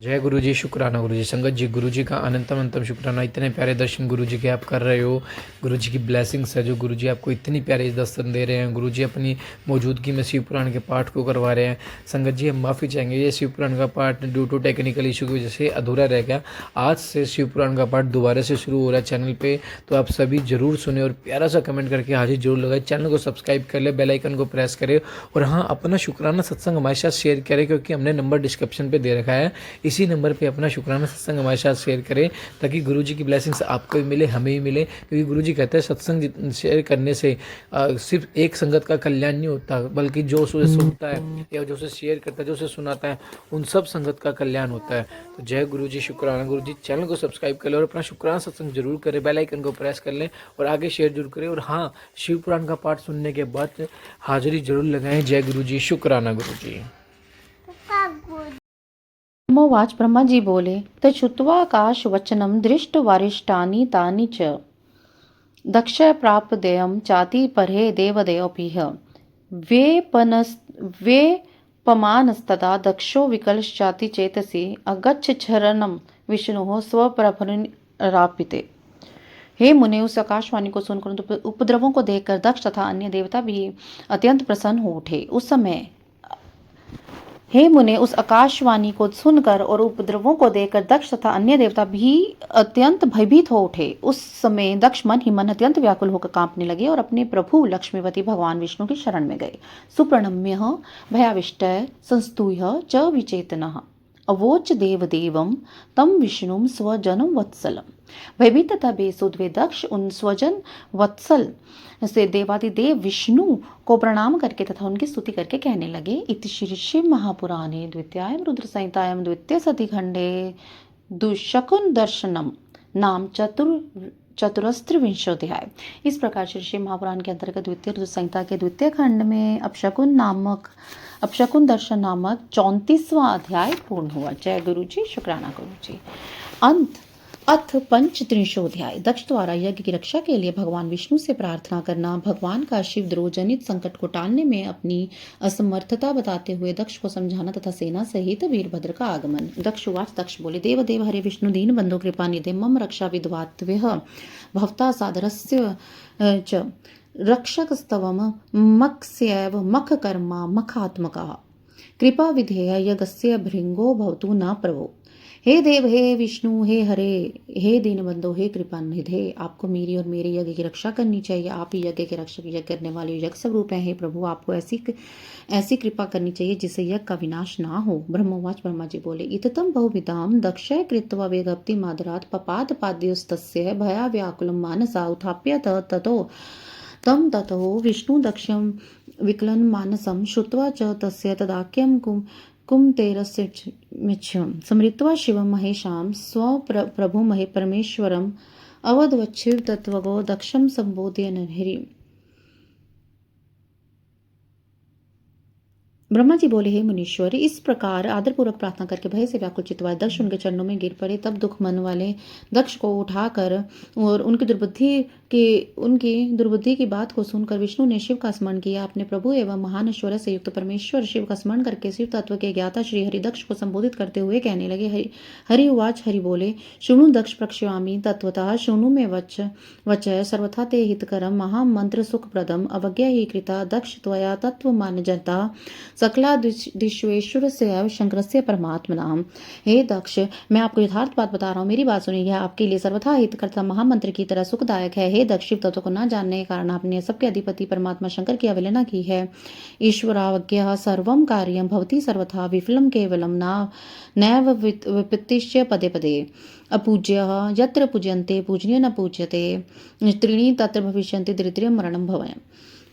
जय गुरु जी, शुक्राना गुरु जी। संगत जी, गुरु जी का अनंतम अंतम शुक्राना। इतने प्यारे दर्शन गुरु जी के आप कर रहे हो। गुरु जी की ब्लेसिंग्स है जो गुरु जी आपको इतनी प्यारे दर्शन दे रहे हैं। गुरु जी अपनी मौजूदगी में शिव पुराण के पाठ को करवा रहे हैं। संगत जी, हम माफ़ी चाहेंगे, ये शिव पुराण का पाठ ड्यू टू टेक्निकल इशू की वजह से अधूरा रह गया। आज से शिव पुराण का पाठ दोबारा से शुरू हो रहा है चैनल पर, तो आप सभी ज़रूर सुने और प्यारा सा कमेंट करके हाजिर जरूर लगाए। चैनल को सब्सक्राइब कर ले, बेल आइकन को प्रेस करें और हाँ, अपना शुक्राना सत्संग हमारे साथ शेयर करें, क्योंकि हमने नंबर डिस्क्रिप्शन पे दे रखा है। इसी नंबर पे अपना शुक्राना सत्संग हमारे साथ शेयर करें, ताकि गुरु जी की ब्लेसिंग्स आपको भी मिले, हमें भी मिले। क्योंकि गुरु जी कहते हैं सत्संग शेयर करने से सिर्फ एक संगत का कल्याण नहीं होता, बल्कि जो उसे सुनता है या जो उसे शेयर करता है, जो उसे सुनाता है, उन सब संगत का कल्याण होता है। तो जय गुरु जी, शुक्राना गुरु जी। चैनल को सब्सक्राइब कर लें और अपना शुक्राना सत्संग जरूर करें, बेल आइकन को प्रेस कर लें और आगे शेयर जरूर करें। और हाँ, शिव पुराण का पाठ सुनने के बाद हाजिरी जरूर लगाएं। जय गुरु जी, शुक्राना गुरु जी। ब्रह्मोवाच ब्रह्मा जी बोले, तच्छ्रुत्वाकाश वचनम दृष्ट वारिष्ठानि तानि च दक्ष प्राप देयम चाति परे देवदेवपिह वे पमानस्तदा दक्षो विकलश्चाति चेतसि अगच्छ शरणम विष्णु स्वप्रभरापिते। हे मुने, उस आकाशवाणी को सुनकर उपद्रवों को देखकर दक्ष तथा अन्य देवता भी अत्यंत प्रसन्न हो उठे। हे मुने, उस आकाशवाणी को सुनकर और उपद्रवों को देखकर दक्ष तथा अन्य देवता भी अत्यंत भयभीत हो उठे। उस समय दक्ष मन ही मन अत्यंत व्याकुल होकर कांपने लगे और अपने प्रभु लक्ष्मीपति भगवान विष्णु की शरण में गए। सुप्रणम्य भयाविष्टय संस्तूय च विचेतनः अवोच देवदेवं तम विष्णुम स्वजनम वत्सलम। भयभीत तथा बेसुध दक्ष उन स्वजन वत्सल से देवादिदेव विष्णु को प्रणाम करके तथा उनकी स्तुति करके कहने लगे। इति श्री शिव महापुराणे द्वितीयायां रुद्र संहितायां द्वितीय सती खंडे दुशकुन दर्शनम नाम चतुरस्त्रिविंशोध्याय। इस प्रकार श्री शिव महापुराण के अंतर्गत द्वितीय रुद्र संहिता के द्वितीय खंड में अपशकुन दर्शन नामक 34वां अध्याय पूर्ण हुआ। जय गुरु जी, शुक्राना गुरु जी। अथ पंचत्रिंशोध्याय। दक्ष द्वारा यज्ञ की रक्षा के लिए भगवान विष्णु से प्रार्थना करना। भगवान का शिवद्रोह जनित संकट को टालने में अपनी असमर्थता बताते हुए दक्ष को समझाना तथा सेना सहित वीरभद्र का आगमन। दक्षुवाच, दक्ष बोले, देवदेव हरे विष्णु दीन बंधु कृपा निधे मम रक्षा विद्वात्व्यः भवता सादरस्य च रक्षकस्तवम मक्स्यैव मखकर्मा मखात्मका कृपा विधेय यगस्य भृंगो भवतु न प्रभो। हे देव, हे विष्णु, हे हरे, हे दीनबंधो, हे कृपा निधे, आपको मेरी और मेरे यज्ञ की रक्षा करनी चाहिए। आप ही यज्ञ के रक्षक, यज्ञ करने वाले यज्ञ स्वरूप हैं। हे प्रभु, आपको ऐसी कृपा करनी चाहिए जिससे यज्ञ का विनाश ना हो। ब्रह्मोवाच, ब्रह्मा जी बोले, इततं बहुविधाम दक्षय कृत्वा वेगप्ति मादरात् पपाद पाद्योस्तस्य भया व्याकुलं मानसा उत्थाप्य ततो ततो विष्णु दक्षं विकलन मानसं श्रुत्वा च तस्य तदाख्यं कुमतेरस्य स्मृत्वा शिवं महेशां स्वप्रभु महे परमेश्वरम् अवधवच्छिव तत्वगो दक्षं संबोध्य नरहरि। ब्रह्मा जी बोले, हे मुनीश्वर, इस प्रकार आदरपूर्वक प्रार्थना करके भय से व्याकुल चित्त वाले दक्ष उनके चरणों में गिर पड़े। तब दुख मन वाले दक्ष को उठाकर और उनकी दुर्बुद्धि की बात को सुनकर विष्णु ने शिव का स्मरण किया। अपने प्रभु एवं महान ऐश्वर्य से युक्त परमेश्वर शिव का स्मरण करके शिव तत्व के ज्ञाता श्री हरि दक्ष को संबोधित करते हुए कहने लगे। हरि उवाच, हरि बोले, शृणु दक्ष प्रक्ष्यामि तत्वतः शृणु में वच सर्वथा ते हितकरम महामंत्र सुखप्रदम अवज्ञा ही कृता दक्ष त्वया तत्व मान जनता सकला दिश्वेश्वर से शंकर से परमात्मा। हे दक्ष, मैं आपको यथार्थ बात बता रहा हूँ, मेरी बात सुनिए। यह आपके लिए सर्वथा हितकर्ता महामंत्र की तरह सुखदायक है। हे दक्ष, शिव तत्व को न जानने के कारण आपने सबके अधिपति परमात्मा शंकर की अवहेलना की है। ईश्वरावज्ञा सर्वं कार्यं भवति सर्वथा विफलम केवलम नैव विपत्तिश्च पदे पदे अपूज्यः यत्र पूज्यन्ते पूजनीय न पूज्यते त्रीणि तत्र भविष्यन्ति दरिद्र्यं मरणं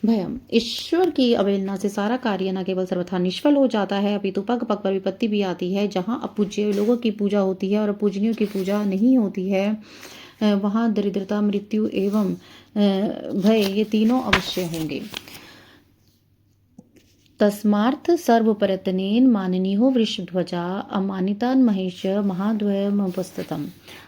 भयम्। ईश्वर की अवहेलना से सारा कार्य न केवल सर्वथा निष्फल हो जाता है, अपितु पग पग पर विपत्ति भी आती है। जहाँ अपूज्य लोगों की पूजा होती है और अपूजनीयों की पूजा नहीं होती है, वहाँ दरिद्रता, मृत्यु एवं भय, ये तीनों अवश्य होंगे। तस्मार्थ सर्वप्रयत्नेन माननीयो वृषध्वजा अमानितान् महेश महाद्वयमुपस्थितम्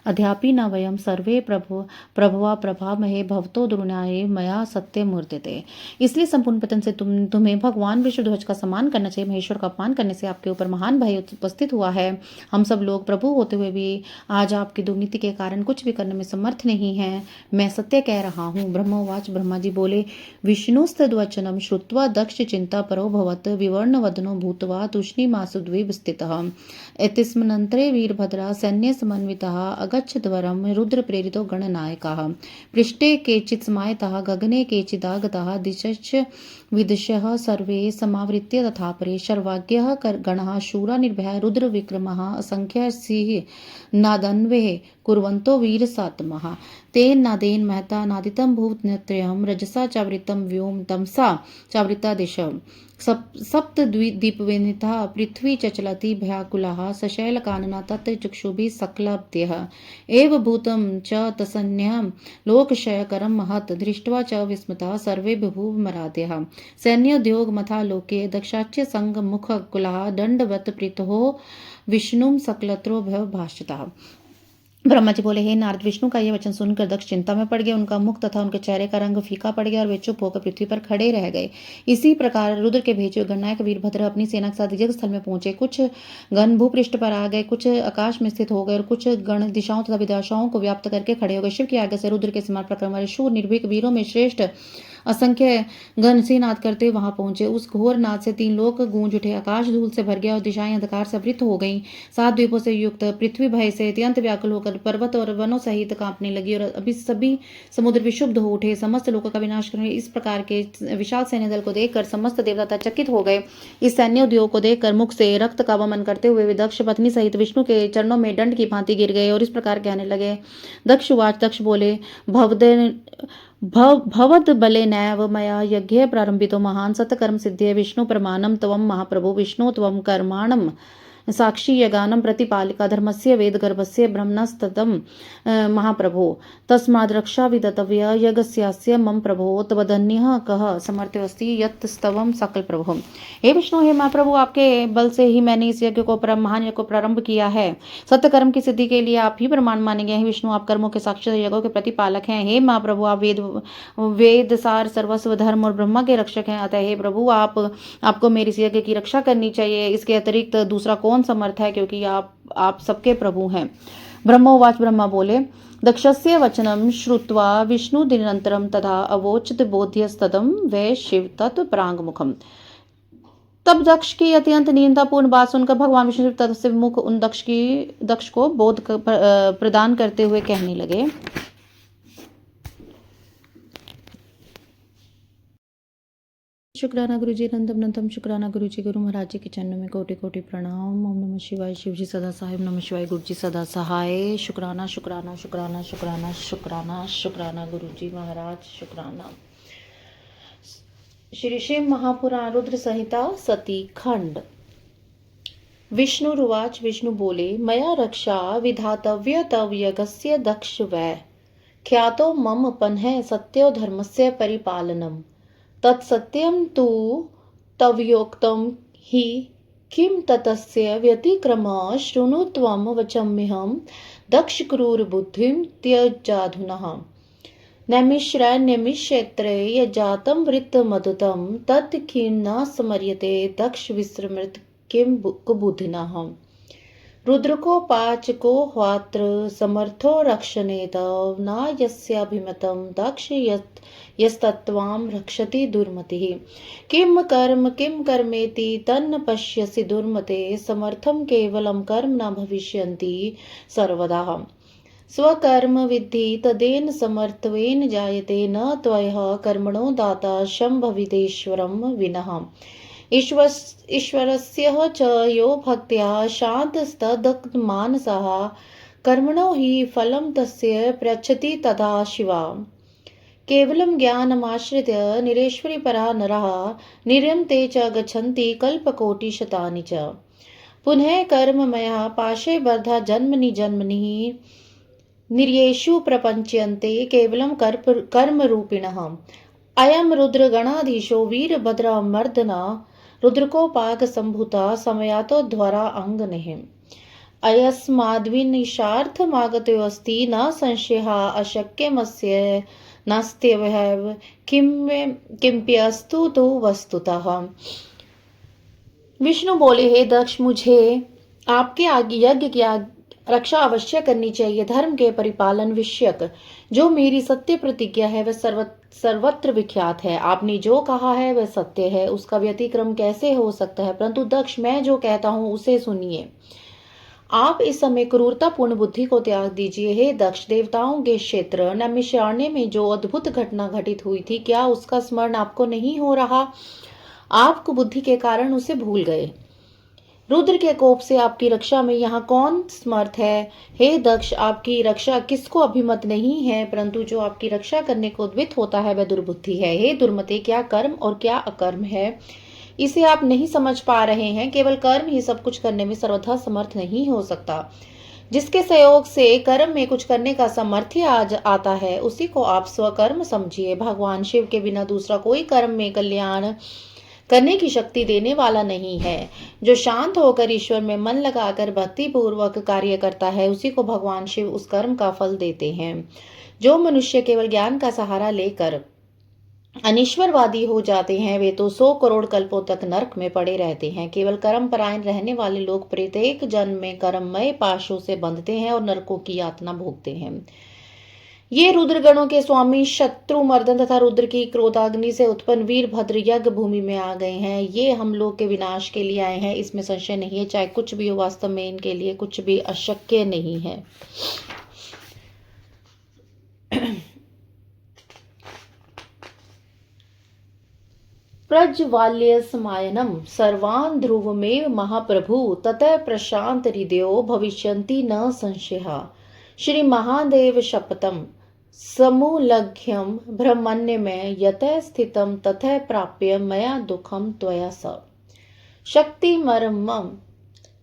अद्यापि न वयं सर्वे प्रभवा प्रभामहे भवतो द्रोणाय मया सत्यमूर्तिते। इसलिए संपूर्ण पतन से तुम्हें भगवान वृषध्वज का सम्मान करना चाहिए। महेश्वर का अपमान करने से आपके ऊपर महान भय उपस्थित हुआ है। हम सब लोग प्रभु होते हुए भी आज आपकी दुर्नीति के कारण कुछ भी करने में समर्थ नहीं है। मैं सत्य कह रहा हूँ। ब्रह्मोवाच, ब्रह्मा जी बोले, विष्णुस्तद्वचनं श्रुत्वा दक्ष चिंता परो भवत् विवर्णवदनो भूत्वा तूष्णीमासुद्वीप स्थितः। एतस्मिन्नन्तरे वीरभद्रा सैन्यसमन्वितः अगच्छद्वरं रुद्रप्रेरितो गणनायकाः। पृष्ठे केचित् स्मायतः गगने केचिदागताः दिशश्च विदिशः सर्वे समावृत्य तथापरे सर्वाज्ञः गणः शूरा निर्भया रुद्रविक्रमः असंख्यः सिंह नादन्वेः कुर्वन्तो वीरसात्मः। तेन नादेन महता नादितं भूतत्रयं रजसा चावृतं व्योम तमसा चावृता दिशः। सप्तद्वीपविनीता पृथ्वी चचलति भयाकुलाः सशैलकानना तत्र चक्षुभिः सकलाब्ध्यः एव भूतं च तत्सन्न्यं लोकक्षयकरं महत् दृष्ट्वा च विस्मिताः सर्वे बभूवमराध्यः। सैन्योद्योगमथा लोके दक्षाच्य संगमुखकुलाः दण्डवत् प्रीतो विष्णुं सकलत्रो भाषिताः। ब्रह्मा जी बोले, हे नारद, विष्णु का यह वचन सुनकर दक्ष चिंता में पड़ गए। उनका मुख तथा उनके चेहरे का रंग फीका पड़ गया और वे चुप होकर पृथ्वी पर खड़े रह गए। इसी प्रकार रुद्र के भेजे हुए गणनायक वीरभद्र अपनी सेना के साथ यज्ञ स्थल में पहुंचे। कुछ गण भूपृष्ठ पर आ गए, कुछ आकाश में स्थित हो गए और कुछ गण दिशाओं तथा विदिशाओं को व्याप्त करके खड़े हो गए। शिव की आज्ञा से रुद्र के समान पराक्रम वाले शूर निर्भीक वीरों में श्रेष्ठ असंख्य गण से नाद करते वहां पहुंचे। उस घोर नाद से 3 लोक गूंज उठे, आकाश धूल से भर गया और दिशाएं अंधकार से आवृत हो गईं। 7 द्वीपों से युक्त पृथ्वी भय से अत्यंत व्याकुल होकर पर्वत और वनों सहित कांपने लगी और अभी सभी समुद्र विशुद्ध हो उठे। समस्त लोगों का विनाश करने इस प्रकार के विशाल सैन्य दल को देखकर समस्त देवता चकित हो गए। इस सैन्य उद्योग को देखकर मुख से रक्त का वमन करते हुए वे दक्ष पत्नी सहित विष्णु के चरणों में दंड की भांति गिर गए और इस प्रकार कहने लगे। दक्षवाच, दक्ष बोले, भवद बले नैव मया यज्ञ प्रारंभितो महान सत्कर्म सिद्धे विष्णु प्रमाणम तवम महाप्रभु विष्णु तवम कर्माणम साक्षी यगानम प्रतिपालिका धर्मस्य वेद गर्भस्य ब्रह्मणस्ततम महाप्रभो तस्माद् रक्षा विदतव्य यज्ञस्यास्य मम प्रभो तवदन्यः कः समर्थ्योऽस्ति यत्स्तवम सकल प्रभो। हे विष्णु, हे महाप्रभु, आपके बल से ही मैंने इस यज्ञ को महान यज्ञ को प्रारंभ किया है। सत्य के सिद्धि के लिए आप ही प्रमाण माने गए हैं। विष्णु, आप कर्मों के साक्षी यज्ञों के प्रतिपालक हैं। हे महाप्रभु, आप वेद सार सर्वस्व धर्म और ब्रह्मा के रक्षक हैं। अतः हे प्रभु, आपको मेरी इस यज्ञ की रक्षा करनी चाहिए। इसके अतिरिक्त दूसरा कौन समर्थ है, क्योंकि आप सबके प्रभु हैं। ब्रह्मोवाच, ब्रह्मा बोले, दक्षस्य वचनं श्रुत्वा विष्णु दिनंतरम तथा अवोचत बोध्यस्तदम वै शिव तत् प्रांगमुखम। तब दक्ष की अत्यंत निंदापूर्ण बात सुनकर भगवान विष्णु तत्व से मुख उन दक्ष को बोध प्रदान करते हुए कहने लगे। शुक्राना गुरु जी, नंदम नंदम शुक्राना गुरु जी। गुरु महाराज जी के चरणों में कोटि कोटि प्रणाम। ओम नमः शिवाय। शिव जी सदा साहिब नमः शिवाय। गुरु जी सदा सहाय। शुक्राना शुक्राना शुक्राना शुक्राना शुक्राना शुक्राना गुरु जी महाराज, शुक्राना। श्री शिव महापुराण रुद्र संहिता सती खंड। विष्णुरुवाच, विष्णु बोले, मया रक्षा विधातव्य तव यज्ञस्य दक्ष वै ख्यातो मम पन्ह सत्यो धर्मस्य परिपालनम तत्सत्यं तु तवयोक्तं हि किं ततस्य व्यतिक्रमः शृणु त्वं वचम्यहं दक्ष क्रूर बुद्धिं त्यजाधुनः। नैमिषैन्यमिषेत्रे यजातं वृत्तमदुतं तत् किं न स्मर्यते दक्ष विस्मृत किं कुबुधिनः। रुद्र को पाच को ह्वात्र समर्थो रक्षणे तव न यस्याभिमतं दक्ष यस्तत्वां रक्षति दुर्मतिः। किं कर्मेति तन्न पश्यसि दुर्मते समर्थं केवलं कर्म न भविष्यन्ति सर्वदा। स्वकर्म विद्धि तदेन समर्थवेन जायते न त्वयः कर्मणो दाता शम्भविदेश्वरं विनः। ईश्वरस्य च यो भक्त्या शान्तस्तदमानसः कर्मणो हि फलं तस्य पृच्छति तदा शिवा। केवलं ज्ञानमाश्रित्य निरेश्वरी परा नरः निर्यन्ते च गच्छन्ति कल्पकोटिशतानि च। पुनः कर्ममयः पाशे बद्धा जन्मनि जन्मनि निर्येषु प्रपञ्च्यन्ते केवलं कर्मरूपिणः। अयं रुद्रगणाधीशो वीरभद्रमर्दन रुद्रकोपाग संभूता समयातो ध्वरा अंगनिः अयस्माद्विनिशार्थमागतोऽस्ति न संशयः अशक्यमस्य नास्त्येव किमप्यस्तु तो वस्तुतः। विष्णु बोले, हे दक्ष, मुझे आपके आगे यज्ञ की रक्षा अवश्य करनी चाहिए। धर्म के परिपालन विषयक जो मेरी सत्य प्रतिज्ञा है वह सर्वत्र विख्यात है। आपने जो कहा है वह सत्य है, उसका व्यतिक्रम कैसे हो सकता है? परंतु दक्ष, मैं जो कहता हूं उसे सुनिए। आप इस समय क्रूरतापूर्ण बुद्धि को त्याग दीजिए। हे दक्ष, देवताओं के क्षेत्र नैमिषारण्य में जो अद्भुत घटना घटित हुई थी, क्या उसका स्मरण आपको नहीं हो रहा? आप बुद्धि के कारण उसे भूल गए। रुद्र के कोप से आपकी रक्षा में यहाँ कौन समर्थ है? हे दक्ष, आपकी रक्षा किसको अभिमत नहीं है, परंतु जो आपकी रक्षा करने को उद्वित होता है वह दुर्बुद्धि है। हे दुर्मते, क्या कर्म और क्या अकर्म है, इसे आप नहीं समझ पा रहे हैं। केवल कर्म ही सब कुछ करने में सर्वथा समर्थ नहीं हो सकता। जिसके सहयोग से कर्म में कुछ करने का सामर्थ्य आता है, उसी को आप स्वकर्म समझिए। भगवान शिव के बिना दूसरा कोई कर्म में कल्याण करने की शक्ति देने वाला नहीं है। जो शांत होकर ईश्वर में मन लगाकर भक्ति पूर्वक कार्य करता है, उसी को भगवान शिव उस कर्म का फल देते हैं। जो मनुष्य केवल ज्ञान का सहारा लेकर अनिश्वरवादी हो जाते हैं, वे तो 100 करोड़ कल्पों तक नरक में पड़े रहते हैं। केवल कर्म परायण रहने वाले लोग प्रत्येक जन्म में कर्ममय पाशों से बंधते हैं और नरकों की यातना भोगते हैं। ये रुद्रगणों के स्वामी शत्रुमर्दन तथा रुद्र की क्रोधाग्नि से उत्पन्न वीरभद्र यज्ञ भूमि में आ गए हैं। ये हम लोग के विनाश के लिए आए हैं, इसमें संशय नहीं है। चाहे कुछ भी हो, वास्तव में इनके लिए कुछ भी अशक्य नहीं है। प्रज्वाल्य समायनम सर्वान् ध्रुवमेव महाप्रभु ततः प्रशांत हृदयो भविष्यन्ति न संशयः। श्री महादेव शपथम समूलघ्यम ब्रह्मण्य में यतः स्थितम ततः प्राप्य मया दुखम त्वया स। शक्तिमर्मम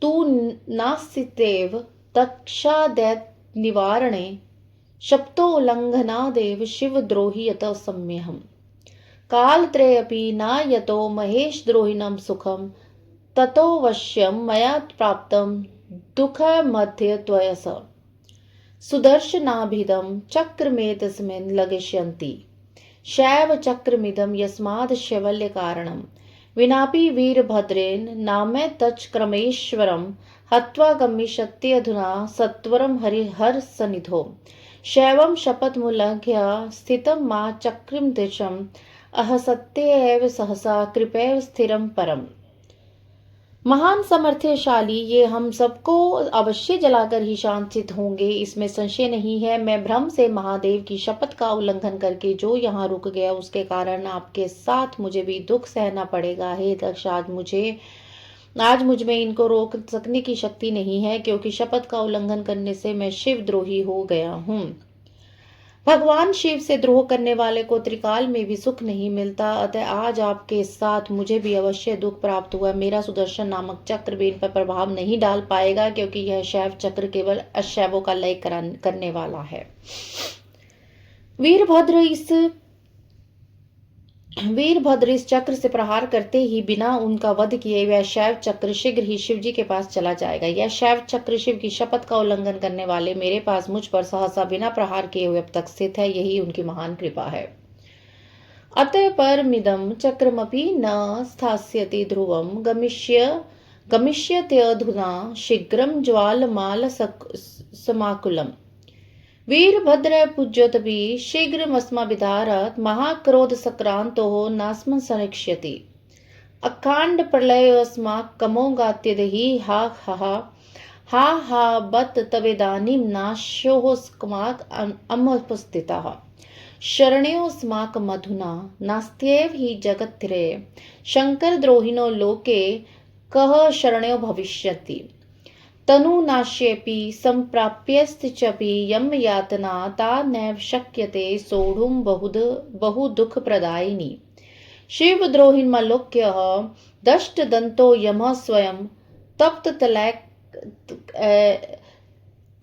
तू नास्तितेव तक्षादैत निवारणे शप्तोल्लंघनादेव शिवद्रोही यत सम्यहम्। कालत्रयेऽपि न यतो महेशद्रोहिणं सुखं ततोऽवश्यं मया प्राप्तं दुःखमद्य त्वया स। सुदर्शनाभिधं चक्रमेतस्मिन् लगिष्यन्ति शैव चक्रमिदं यस्माद् शैवल्यकारणं। विनापि वीरभद्रेण नामैतच्क्रमेश्वरं हत्वा गमिष्यत्यधुना सत्वरं हरिहरसन्निधौ। शैवं शपथमुल्लङ्घ्य स्थितं मा चक्रिं दिशम् अहसत्येव सहसा कृपैव स्थिरं परम। महान समर्थशाली, ये हम सबको अवश्य जलाकर ही शांतित होंगे, इसमें संशय नहीं है। मैं भ्रम से महादेव की शपथ का उल्लंघन करके जो यहाँ रुक गया, उसके कारण आपके साथ मुझे भी दुख सहना पड़ेगा। हे दक्ष, आज मुझ में इनको रोक सकने की शक्ति नहीं है, क्योंकि शपथ का उल्लंघन करने से मैं शिवद्रोही हो गया हूँ। भगवान शिव से द्रोह करने वाले को त्रिकाल में भी सुख नहीं मिलता, अतः आज आपके साथ मुझे भी अवश्य दुख प्राप्त हुआ। मेरा सुदर्शन नामक चक्र भी इन पर प्रभाव नहीं डाल पाएगा, क्योंकि यह शैव चक्र केवल अशैवों का लय करने वाला है। वीरभद्र इस चक्र से प्रहार करते ही बिना उनका वध किए वह शैव चक्र शीघ्र ही शिव जी के पास चला जाएगा। यह शैव चक्र शिव की शपथ का उल्लंघन करने वाले मेरे पास मुझ पर सहसा बिना प्रहार किए हुए अब तक स्थित है, यही उनकी महान कृपा है। अतः परमिदं चक्रमपि न स्थास्यति ध्रुवं गमिष्यत्यधुना शीघ्रं ज्वालमाल समाकुलम्। वीरभद्र पूज्योतपि शीघ्रमस्माभिधारत् महाक्रोध सक्रांतो नास्मन् संरक्ष्यति। अखांड प्रलयोऽस्माकमोगात्यदहि हा बत तवेदानीं नाशोऽस्माक अमुपस्थितः। शरण्योऽस्माकमधुना नास्त्येव हि जगत्त्रये। शंकरद्रोहिणो लोके कः शरण्यो भविष्यति। तनुनाश्येऽपि सम्प्राप्यश्चपि यं यातना ता नैव शक्यते सोढुं बहुदुःखप्रदायिनी। शिवद्रोहिणमलोक्यः दष्टदन्तो यमः स्वयं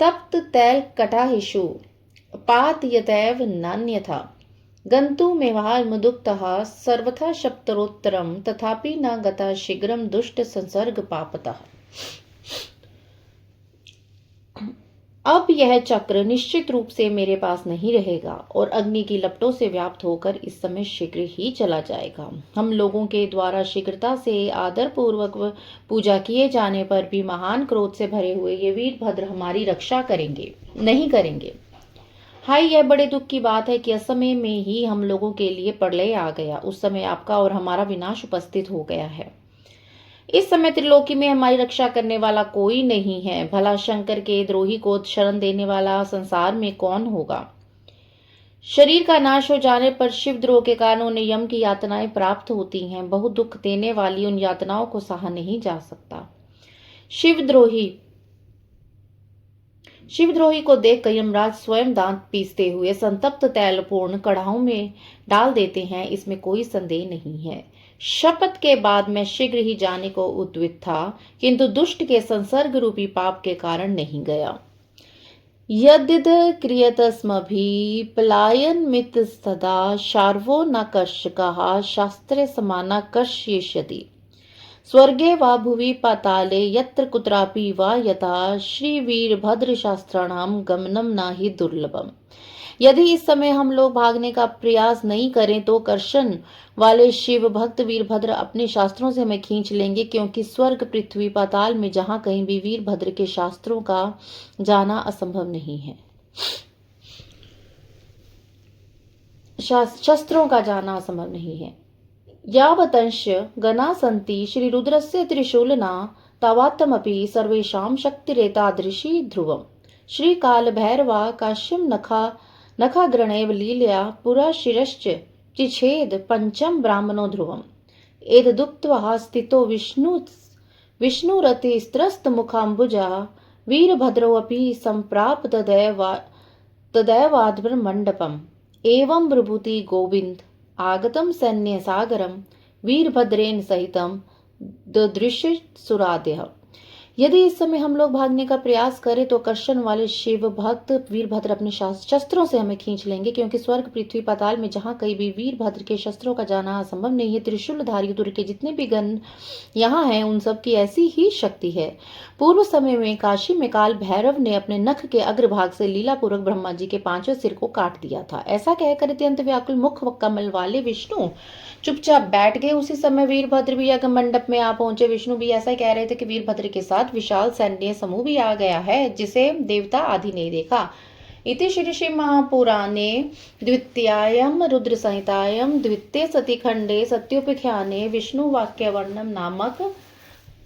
तप्ततैलकटाहिषु पातयतैव नान्यथा। गन्तुमेवायमुदुक्तः सर्वथा शप्तरोत्तरं तथापि न गता शीघ्रं दुष्ट संसर्ग पापतः। अब यह चक्र निश्चित रूप से मेरे पास नहीं रहेगा और अग्नि की लपटों से व्याप्त होकर इस समय शीघ्र ही चला जाएगा। हम लोगों के द्वारा शीघ्रता से आदर पूर्वक पूजा किए जाने पर भी महान क्रोध से भरे हुए ये वीरभद्र हमारी रक्षा करेंगे नहीं करेंगे। हाय, यह बड़े दुख की बात है कि असमय में ही हम लोगों के लिए प्रलय आ गया। उस समय आपका और हमारा विनाश उपस्थित हो गया है। इस समय त्रिलोकी में हमारी रक्षा करने वाला कोई नहीं है। भला शंकर के द्रोही को शरण देने वाला संसार में कौन होगा। शरीर का नाश हो जाने पर शिवद्रोह के कारण उन्हें यम की यातनाएं प्राप्त होती हैं। बहुत दुख देने वाली उन यातनाओं को सहा नहीं जा सकता। शिवद्रोही को देखकर यमराज स्वयं दांत पीसते हुए संतप्त तैलपूर्ण कड़ाहों में डाल देते हैं, इसमें कोई संदेह नहीं है। शपथ के बाद मैं शीघ्र ही जाने को उद्वित था, किंतु दुष्ट के संसर्ग रूपी पाप के कारण नहीं गया। यद्यद क्रियतस्मभिः पलायनमितस्तदा शार्वो न कर्षकः शास्त्रे समाना कर्षयिष्यति। स्वर्गे वा भुवि पाताले यत्र कुत्रापि वा यथा श्रीवीरभद्रशास्त्राणां गमनं न हि दुर्लभम्। यदि इस समय हम लोग भागने का प्रयास नहीं करें तो कर्षण वाले शिव भक्त वीरभद्र अपने शास्त्रों से हमें खींच लेंगे, क्योंकि स्वर्ग पृथ्वी पाताल में जहां कहीं भी वीरभद्र के शास्त्रों का जाना असंभव नहीं है। शस्त्रों का जाना असंभव नहीं है। यावतंश गणा सन्ति श्रीरुद्रस्य त्रिशूलना तावत्तमपि सर्वेषां शक्तिरेतादृशी ध्रुवम्। श्रीकालभैरवा काश्यं नखाग्रणैव लीलया पुरा शिरश्च चिच्छेद पंचम ब्राह्मणो ध्रुवम्। एतदुक्त्वा स्थितो विष्णुरतिस्त्रस्तमुखाम्बुजा वीरभद्रोऽपि सम्प्राप तदैवाद्भुतमण्डपम्। एवं ब्रुभूति गोविन्द आगतं सैन्यसागरं वीरभद्रेण सहितं ददृश्य सुरादयः। यदि इस समय हम लोग भागने का प्रयास करें तो कर्षण वाले शिव भक्त वीरभद्र अपने शस्त्रों से हमें खींच लेंगे, क्योंकि स्वर्ग पृथ्वी पाताल में जहां कहीं भी वीरभद्र के शस्त्रों का जाना असंभव नहीं है। त्रिशूलधारी दुर्ग के जितने भी गण यहाँ हैं उन सब की ऐसी ही शक्ति है। पूर्व समय में काशी में काल भैरव ने अपने नख के अग्रभाग से लीलापूर्वक ब्रह्मा जी के 5वें सिर को काट दिया था। ऐसा कहकर अत्यंत व्याकुल मुख व कमल वाले विष्णु चुपचाप बैठ गए। उसी समय वीरभद्र भी यज्ञ मंडप में आ पहुंचे। विष्णु भी ऐसा ही कह रहे थे कि वीरभद्र के साथ विशाल सैन्य समूह भी आ गया है, जिसे देवता आदि नहीं देखा। इति श्री महापुराणे द्वितीयायां रुद्र संहितायां द्वितीय सती खंडे सत्योपाख्याने विष्णु वाक्य वर्णन नामक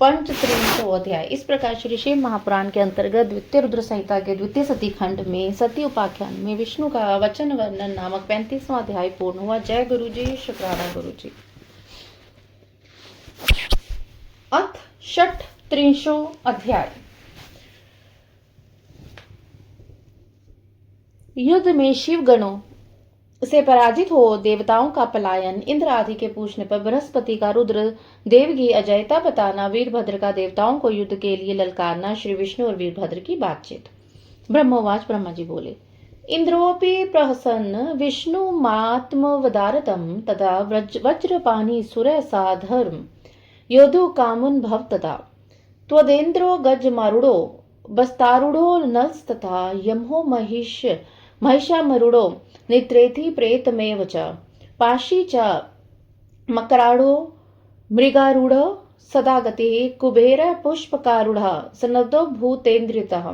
पंचत्रिंशो अध्याय। इस प्रकार श्री महापुराण के अंतर्गत द्वितीय रुद्र संहिता के द्वितीय सती खंड में सती उपाख्यान में विष्णु का वचन वर्णन नामक 35वां अध्याय पूर्ण हुआ। जय गुरु जी, शुक्राना गुरु जी। अथ षट्त्रिंशो अध्याय। युद्ध में शिव गणों से पराजित हो देवताओं का पलायन, इंद्र आदि के पूछने पर बृहस्पति का रुद्र देव की अजयता बताना, वीरभद्र का देवताओं को युद्ध के लिए ललकारना, श्री विष्णु और वीरभद्र की बातचीत। ब्रह्मोवाच, ब्रह्मा जी बोले, इंद्रोऽपि प्रहसन् विष्णु मात्मवदारतम तथा वज्रपाणी सुर साधर्म योधु कामुन भव तथा त्वदेन्द्रो गजमारुड़ो बस्तारूढ़ो नलस्तथा यमो महिषामरुड़ो नित्रेति प्रेतमेव च पाशी च मकराढ़ो मृगारूढ़ सदा गतिः कुबेर पुष्पकारूढ़ सनदो भूतेन्द्रितः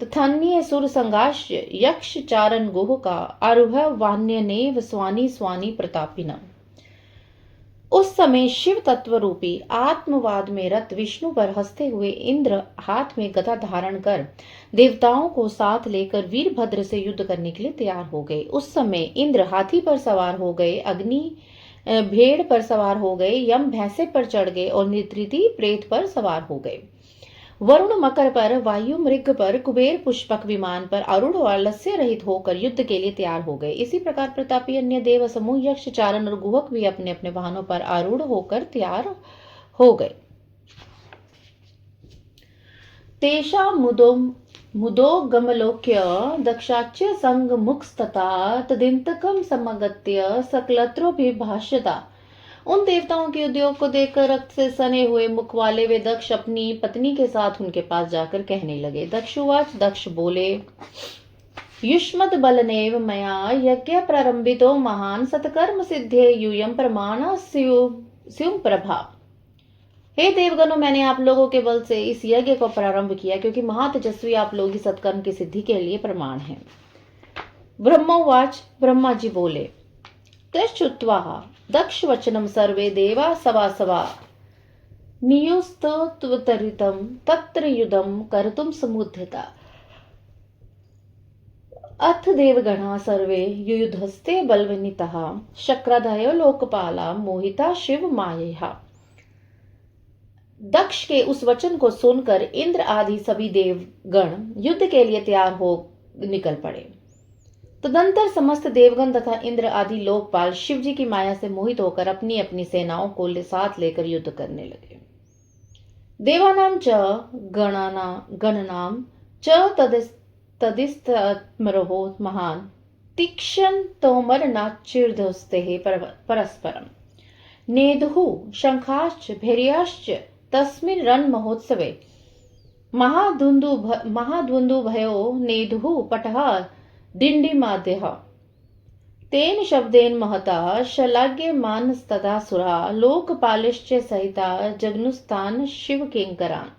तथान्ये सुरसंगाश्च यक्ष चारण गुहका आरुह वान्यनेव स्वानि स्वानि प्रतापिनः। उस समय शिव तत्व रूपी आत्मवाद में रत विष्णु पर हंसते हुए इंद्र हाथ में गदा धारण कर देवताओं को साथ लेकर वीरभद्र से युद्ध करने के लिए तैयार हो गए। उस समय इंद्र हाथी पर सवार हो गए, अग्नि भेड़ पर सवार हो गए, यम भैंसे पर चढ़ गए और नित्रिति प्रेत पर सवार हो गए। वरुण मकर पर, वायु मृग पर, कुबेर पुष्पक विमान पर आरूढ़ और लस्य रहित होकर युद्ध के लिए तैयार हो गए। इसी प्रकार प्रतापी अन्य देव समूह, यक्ष चारण और गुहक भी अपने अपने वाहनों पर आरूढ़ होकर तैयार हो गए। तेषां मुदोगमलोक्य दक्षाच्य संगमुखस्तथा तदिन्तकं समगत्य सकलत्रोभिभाषता। उन देवताओं के उद्योग को देखकर रक्त से सने हुए मुख वाले वे दक्ष अपनी पत्नी के साथ उनके पास जाकर कहने लगे। दक्षुवाच, दक्ष बोले, युष्मद् बलनेव मया यज्ञ प्रारंभितो महान सत्कर्म सिद्धे यूयं प्रमाण स्युं प्रभा। हे देवगणों, मैंने आप लोगों के बल से इस यज्ञ को प्रारंभ किया क्योंकि महातेजस्वी आप लोग ही सत्कर्म की सिद्धि के लिए प्रमाण हैं। ब्रह्मोवाच, ब्रह्मा जी बोले, तश्चुत्वा दक्ष वचनम सर्वे देवा सवा नियुस्तरितम तत्र युद्धम कर्तुम समुद्यता। अथ देवगणा सर्वे युयुधस्ते बलवन्नितः शक्रादयो लोकपाला मोहिता शिव मायया। दक्ष के उस वचन को सुनकर इंद्र आदि सभी देवगण युद्ध के लिए तैयार हो निकल पड़े। तदंतर समस्त देवगण तथा इंद्र आदि लोकपाल शिव जी की माया से मोहित होकर अपनी अपनी सेनाओं को साथ लेकर युद्ध करने लगे। देवानाम च गणनाम च तदिस्तमरो महान तीक्ष्ण तोमर नाचिर्धस्ते परस्परम नेदुः शंखाश्च भैर्याश्च तस्मिन् रण महोत्सवे महाद्वन्द्वभयो नेदुः पटः डिण्डिमाद्यः तेन शब्देन महता शलाघ्यमानस्तथा सुरा लोकपालश्च सहिता जग्नुस्तान् शिवकिङ्करान्।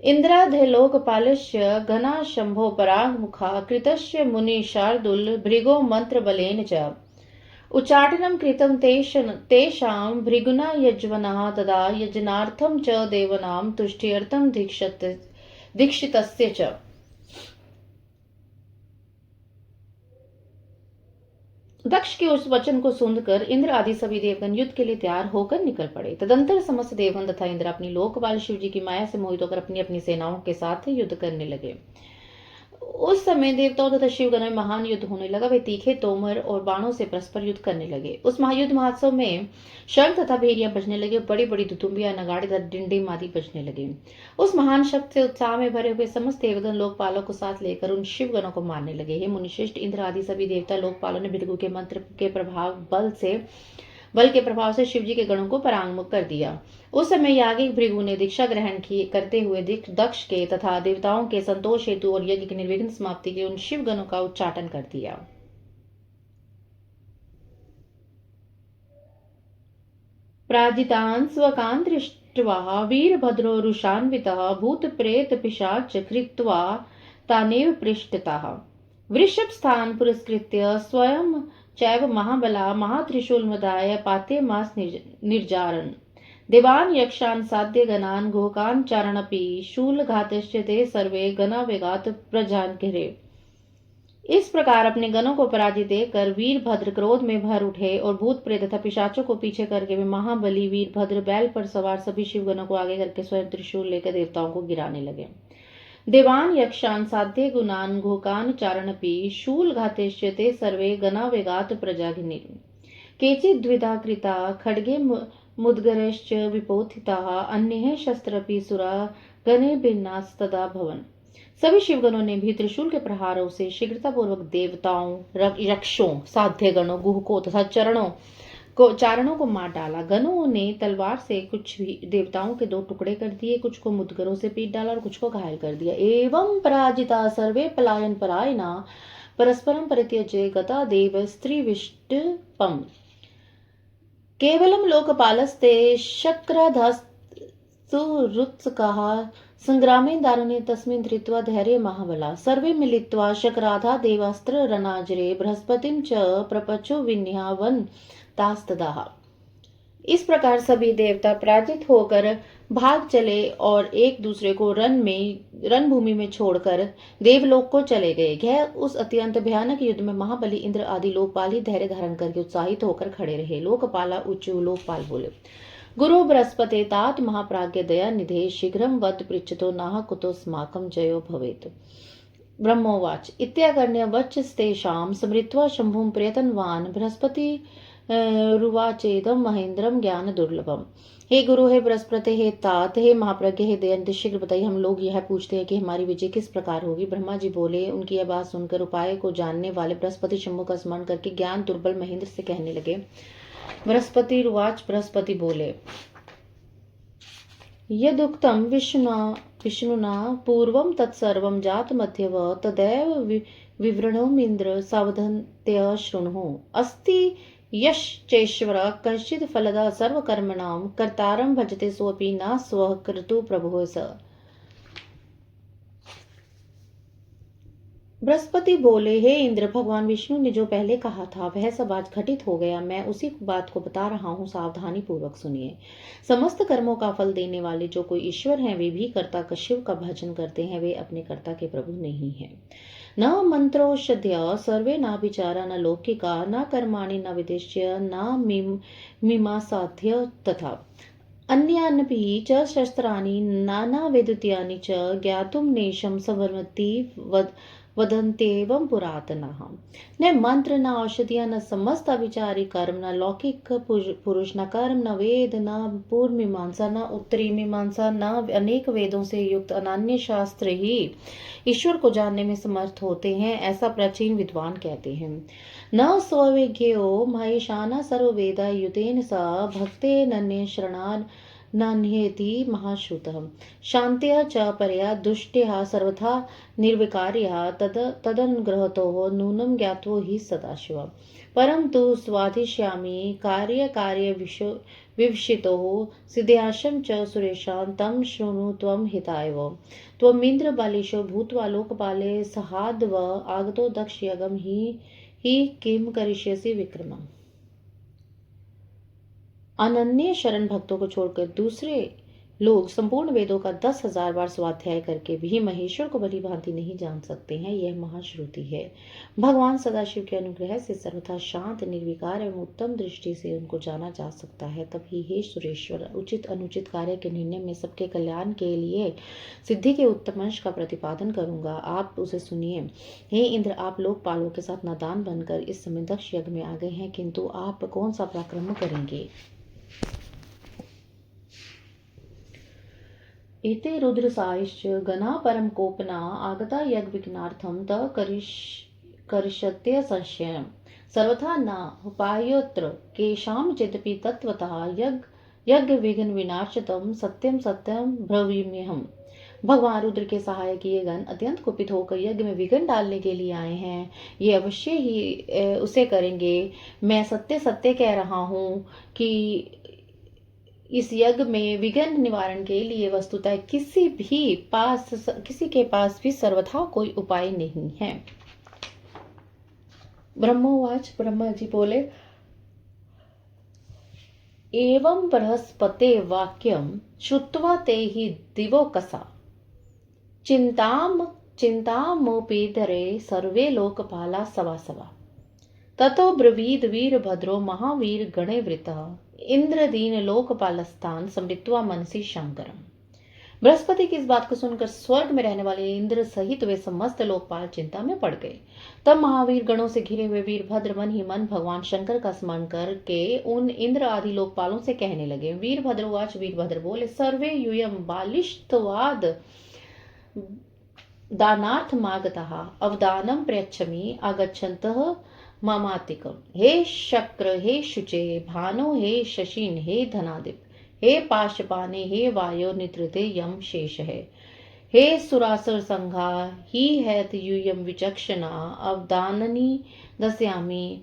इन्द्राधे लोकपालस्य घना शम्भो पराङ्मुखा कृतस्य मुनिशार्दूल भृगो मन्त्रबलेन च उच्चाटनं कृतं तेषां भृगुना यज्वनः तदा यजनार्थं च देवानां तुष्ट्यर्थं दीक्षितस्य च। दक्ष के उस वचन को सुनकर इंद्र आदि सभी देवगण युद्ध के लिए तैयार होकर निकल पड़े। तदंतर समस्त देवगण तथा इंद्र अपनी लोकपाल शिव जी की माया से मोहित होकर अपनी अपनी सेनाओं के साथ युद्ध करने लगे। उस समय देवताओं तथा शिवगण में महान युद्ध होने लगा। वे तीखे तोमर और बाणों से परस्पर युद्ध करने लगे। उस महायुद्ध महोत्सव में शंख तथा भेरियां बजने लगे, बड़ी बड़ी दुतुम्बियां, नगाड़े तथा डिंडिम आदि बजने लगे। उस महान शब्द से उत्साह में भरे हुए समस्त देवगण लोकपालों को साथ लेकर उन शिवगणों को मारने लगे। हे मुनिश्रेष्ठ, इंद्र आदि सभी देवता लोकपालों ने भृगु के मंत्र के बल के प्रभाव से शिव जी के गणों को परांगमुख कर दिया। उस समय याज्ञिक भृगु ने दीक्षा ग्रहण करते हुए दक्ष के तथा देवताओं के संतोष हेतु और यज्ञ की निर्विघ्न समाप्ति के उन शिव गणों का उच्चाटन कर दिया। प्राजितान् स्वकान् दृष्ट्वा वीरभद्रो रुषान्वितः भूत प्रेत पिशाच कृत्वा तानेव पृष्ठतः वृषभ स्थान पुरस्कृत्य स्वयं चैव महाबला महात्रिशूलमदाय पात्यमास निर्जारन् देवान् यक्षान् साध्य गणान् घोकान् चारणपि शूलघातश्च ते सर्वे गणावेगात् प्रजान्घिरे। इस प्रकार अपने गणों को पराजित देकर वीरभद्र क्रोध में भर उठे और भूत प्रेत तथा पिशाचों को पीछे करके वे महाबली वीरभद्र बैल पर सवार सभी शिवगणों को आगे करके स्वयं त्रिशूल लेकर देवताओं को गिराने लगे। देवान् यक्षान् साध्य गुणान् घोकान् चारणपि शूलघातेश्च ते सर्वे गणावेगात् प्रजाघिरे। केचित् द्विधा कृता खड्गे मुद्गरश्च विपोथिताः अन्ये शस्त्रपि सुरा गणे भिन्नास्तदा भवन्। सभी शिवगणों ने भी त्रिशूल के प्रहारों से शीघ्रतापूर्वक देवताओं, यक्षों, साध्य गणों, गुहकों तथा चारणों को मार डाला। गणों ने तलवार से कुछ भी देवताओं के 2 टुकड़े कर दिए, कुछ को मुद्गरों से पीट डाला और कुछ को घायल कर दिया। एवं पराजिता सर्वे पलायन परायणा परस्परं परित्यज्य गता देव स्त्रीविष्टपम् केवलं लोकपालस्ते शक्राधास्तुरुत्सुकाः संग्रामे दारुणे तस्मिन् धृत्वा धैर्य महाबला सर्वे मिलित्वा शक्राधा देवास्त्र रणाजरे बृहस्पतिं च प्रपचो विन्यावन् तास्तदाः। इस प्रकार सभी देवता पराजित होकर भाग चले और एक दूसरे को रणभूमि में छोड़कर देवलोक को चले गए। यह उस अत्यंत भयानक युद्ध में महाबली इंद्र आदि लोकपाल ही धैर्य धारण करके उत्साहित होकर खड़े रहे। लोकपाला उच्चु लोकपाल बोले, गुरु बृहस्पते तात महाप्राज्ञ दया निधे शीघ्रं वद पृच्छतो नाह कुतो स्माकं जयो भवेत्। ब्रह्मोवाच इत्याकर्ण्य वचस्तेषां स्मृत्वा शंभुं प्रयतन्वान् बृहस्पति रुवाचेदम महेंद्रम ज्ञान दुर्लभम। हे गुरु, हे बृहस्पति, हे तात, हे महाप्रज्ञ, हे दयानिधि, शीघ्र बताइए हम लोग यह पूछते हैं कि हमारी विजय किस प्रकार होगी। ब्रह्मा जी बोले। उनकी यह बात सुनकर उपाय को जानने वाले बृहस्पति शंभु का स्मरण करके ज्ञान दुर्बल महेंद्र से कहने लगे। बृहस्पति रुवाच। बृहस्पति बोले, यदुक्तं विष्णुना पूर्वं तत्सर्वं जातमध्यव तदैव विवृणोमीन्द्र सावधन्त्य शृणुः। अस्ति यश्चैश्वर कश्चित् फलदा सर्वकर्मणां कर्तारं भजते सोऽपि न स्वः कर्तु प्रभुः स। बृहस्पति बोले, हे इंद्र, भगवान विष्णु ने जो पहले कहा था वह सब आज घटित हो गया। मैं उसी बात को बता रहा हूँ, सावधानी पूर्वक सुनिए। समस्त कर्मों का फल देने वाले जो कोई ईश्वर हैं वे भी कर्ता शिव का भजन करते हैं। वे अपने कर्ता के प्रभु नहीं हैं। न मंत्रोषध्य सर्वे न विचारा न लौकिका न कर्माणि न विदेश्य न मीमांसाध्य तथा अन्यान्यपि च शस्त्राणि नानावेदुत्यानि च ज्ञातुं नेशं सवर्मति वदन्त्येवं पुरातनः। न मंत्र, न औषधियां, न समस्त अविचारी कर्म, न लौकिक पुरुष, न कर्म, न वेद, न पूर्व मीमांसा, न उत्तरी मीमांसा, न अनेक वेदों से युक्त अनन्य शास्त्र ही ईश्वर को जानने में समर्थ होते हैं, ऐसा प्राचीन विद्वान कहते हैं। न स्वविज्ञो महेशाना सर्ववेदा युतेन स भक्तेनन्य शरणान् नान्येति महाश्रुतः। शान्त्या च परया दुष्ट्या सर्वथा निर्विकार्यः तदनुग्रहतो नूनं ज्ञात्वो हि सदाशिव। परं तु स्वाधिष्यामि कार्य विवशितो सिद्ध्याशं च सुरेशां तं शृणु त्वं हितायव। त्वमिन्द्र बालेशो भूत्वा लोकपाले सहाद्व आगतो दक्ष यगं हि किं करिष्यसि विक्रमम्। अनन्य शरण भक्तों को छोड़कर दूसरे लोग संपूर्ण वेदों का 10,000 बार स्वाध्याय करके भी महेश्वर को भली भांति नहीं जान सकते हैं। यह महाश्रुति है। भगवान सदाशिव के अनुग्रह से सर्वथा शांत, निर्विकार एवं उत्तम दृष्टि से उनको जाना जा सकता है। तभी हे सुरेश्वर, उचित अनुचित कार्य के निर्णय में सबके कल्याण के लिए सिद्धि के उत्तम अंश का प्रतिपादन करूंगा, आप उसे सुनिए। हे इंद्र, आप लोकपालों के साथ नादान बनकर इस समय दक्ष यज्ञ में आ गए हैं, किंतु आप कौन सा पराक्रम करेंगे। एते रुद्रसायश्च गणा परम कोपना आगता यज्ञ विघ्नार्थं त करिष्यत्य संशयम् सर्वथा न उपायोत्र केषाञ्चिदपि तत्त्वतः यज्ञ विघ्न विनाशतम सत्यम सत्यम ब्रवीम्यहम्। भगवान रुद्र के सहायक ये गण अत्यंत कुपित होकर यज्ञ में विघ्न डालने के लिए आए हैं। ये अवश्य ही उसे करेंगे। मैं सत्य सत्य कह रहा हूँ कि इस यज्ञ में विघ्न निवारण के लिए वस्तुतः किसी के पास भी सर्वथा कोई उपाय नहीं है। ब्रह्मोवाच। ब्रह्मा जी बोले, एवं बृहस्पते वाक्यम श्रुत्वा ते हि दिवोकसा चिंतामोपीधरे सर्वे लोकपाला सवा ततो ब्रवीद वीरभद्रो महावीर गणे वृतः इंद्रदीन लोकपालस्थान समृत्वा मनसी शंकरम। बृहस्पति की इस बात को सुनकर स्वर्ग में रहने वाले इंद्र सहित वे समस्त लोकपाल चिंता में पड़ गए। तब महावीर गणों से घिरे हुए वीरभद्र मन ही मन भगवान शंकर का स्मरण करके उन इंद्र आदि लोकपालों से कहने लगे। वीरभद्रवाच। वीरभद्र बोले, सर्वे यूयम बालिष्ठवाद दानार्थमागतः अवदानं प्रयच्छमि आगच्छन्तः ममातिकम्। हे शक्र, हे शुचे, भानो, हे शशीन, हे धनादिप, हे पाशपाने, हे वायो निद्रते यम शेष है। हे सुरासुर संघा ही हैत यूयम विचक्षणा अवदाननी दस्यामि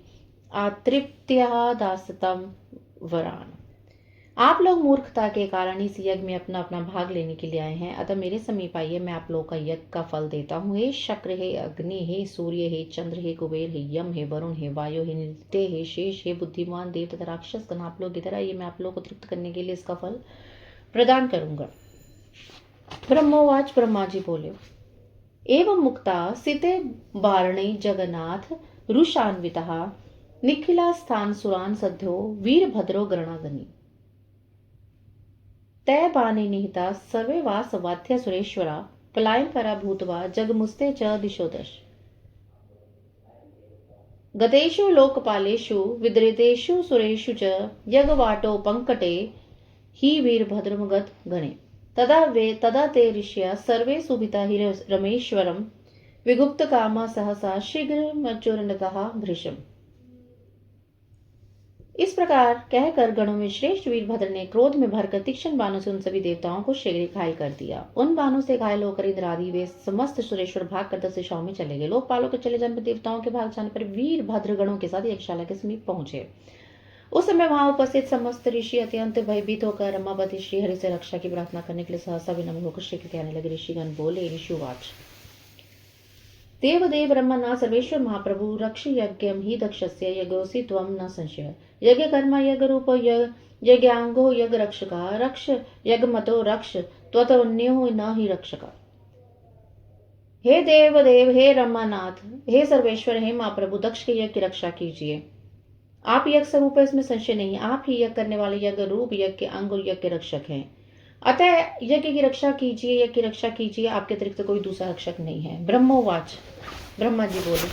आतृप्त्या दासतम वरान। आप लोग मूर्खता के कारण इस यज्ञ में अपना अपना भाग लेने के लिए आए हैं, अतः मेरे समीप आइए, मैं आप लोग का यज्ञ का फल देता हूँ। हे शक्र, हे अग्नि, हे सूर्य, हे चंद्र, हे कुबेर, हे यम, हे वरुण, हे वायु, हे नित्य, हे शेष, हे बुद्धिमान देव तथा राक्षस गण, आप लोग इधर आइए, मैं आप लोग को तृप्त करने के लिए इसका फल प्रदान करूंगा। ब्रह्मोवाच। ब्रह्मा जी बोले, एवं मुक्ता सिते बारणे जगन्नाथ रुषान्विता निखिला स्थान सुरान सद्यो वीरभद्रो गणागनी तय बाने निहिता सर्वे वास वाध्य सुरेश्वरा पलायन करा भूतवा जगमुस्ते च दिशो दश। गतेषु लोकपालेषु विद्रेतेषु सुरेषु च यज्ञवाटो पंकटे ही वीरभद्रमगत गणे तदा ते ऋषया सर्वे सुभिता हि रमेश्वरम विगुप्त कामा सहसा शीघ्र मच्चुरनतः भृशम। इस प्रकार कहकर गणों में श्रेष्ठ वीरभद्र ने क्रोध में भरकर तीक्ष्ण बाणों से उन सभी देवताओं को शीघ्र घायल कर दिया। उन बाणों से घायल होकर इंद्र आदि वे समस्त सुरेश्वर भाग कर 10 दिशाओं में चले गए। लोकपालों के चले जाने पर देवताओं के भाग जाने पर वीरभद्र गणों के साथ यज्ञशाला के समीप पहुंचे। उस समय वहां उपस्थित समस्त ऋषि अत्यंत भयभीत होकर रमापति श्रीहरि से रक्षा की प्रार्थना करने के लिए सहसा विनम्र होकर शीघ्र कहने लगे। ऋषिगण बोले, ऋषिवाच देवदेव ब्रह्मनाथ सर्वेश्वर महाप्रभु रक्ष यज्ञम ही दक्षस्य यज्ञोसि त्वं न संशय। यज्ञ कर्म यज्ञ रूप यज्ञांगो यज्ञ रक्षका रक्ष यज्ञ मतो रक्ष त्वतोन्यो न ही रक्षका। हे देवदेव, हे रमानाथ, हे सर्वेश्वर, हे महाप्रभु, दक्ष के यज्ञ की रक्षा कीजिए। आप यज्ञ स्वरूप है, इसमें संशय नहीं। आप ही यज्ञ करने वाले यज्ञ रूप यज्ञ के अंग और यज्ञ के रक्षक हैं। अतः यज्ञ की रक्षा कीजिए, यज्ञ की रक्षा कीजिए। आपके अतिरिक्त कोई दूसरा रक्षक नहीं है। ब्रह्मोवाच, ब्रह्मा जी बोले,